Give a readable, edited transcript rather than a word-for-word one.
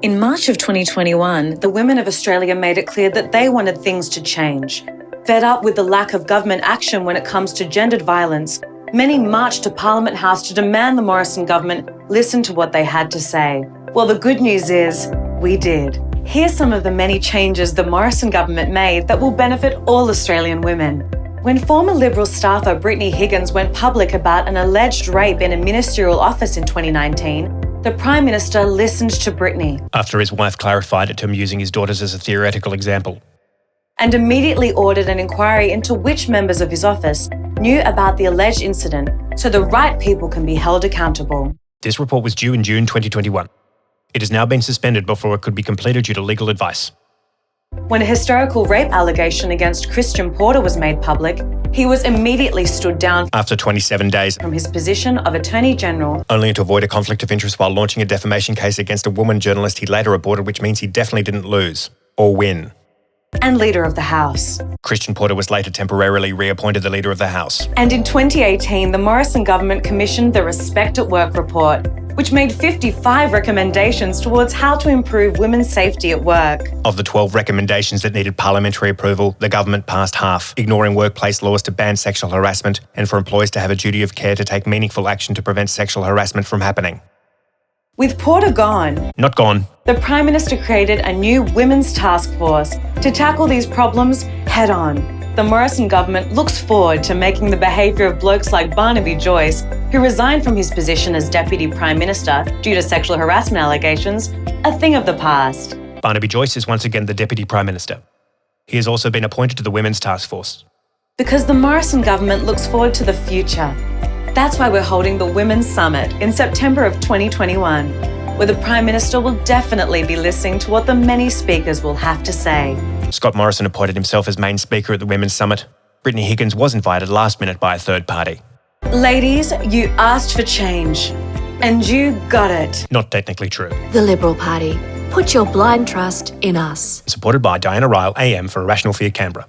In March of 2021, the women of Australia made it clear that they wanted things to change. Fed up with the lack of government action when it comes to gendered violence, many marched to Parliament House to demand the Morrison Government listen to what they had to say. Well, the good news is, we did. Here's some of the many changes the Morrison Government made that will benefit all Australian women. When former Liberal staffer Brittany Higgins went public about an alleged rape in a ministerial office in 2019, the Prime Minister listened to Brittany. After his wife clarified it to him using his daughters as a theoretical example. And immediately ordered an inquiry into which members of his office knew about the alleged incident so the right people can be held accountable. This report was due in June 2021. It has now been suspended before it could be completed due to legal advice. When a historical rape allegation against Christian Porter was made public, he was immediately stood down After 27 days, from his position of Attorney General, only to avoid a conflict of interest while launching a defamation case against a woman journalist he later aborted, which means he definitely didn't lose or win. and Leader of the House. Christian Porter was later temporarily reappointed the Leader of the House. And in 2018, the Morrison Government commissioned the Respect at Work report, which made 55 recommendations towards how to improve women's safety at work. Of the 12 recommendations that needed parliamentary approval, the government passed half, ignoring workplace laws to ban sexual harassment and for employees to have a duty of care to take meaningful action to prevent sexual harassment from happening. With Porter gone, Not gone. the Prime Minister created a new Women's Task Force to tackle these problems head on. The Morrison Government looks forward to making the behaviour of blokes like Barnaby Joyce, who resigned from his position as Deputy Prime Minister due to sexual harassment allegations, a thing of the past. Barnaby Joyce is once again the Deputy Prime Minister. He has also been appointed to the Women's Task Force. Because the Morrison Government looks forward to the future. That's why we're holding the Women's Summit in September of 2021, where the Prime Minister will definitely be listening to what the many speakers will have to say. Scott Morrison appointed himself as main speaker at the Women's Summit. Brittany Higgins was invited last minute by a third party. Ladies, you asked for change, and you got it. Not technically true. The Liberal Party. Put your blind trust in us. Supported by Diana Ryall, AM for Irrational Fear Canberra.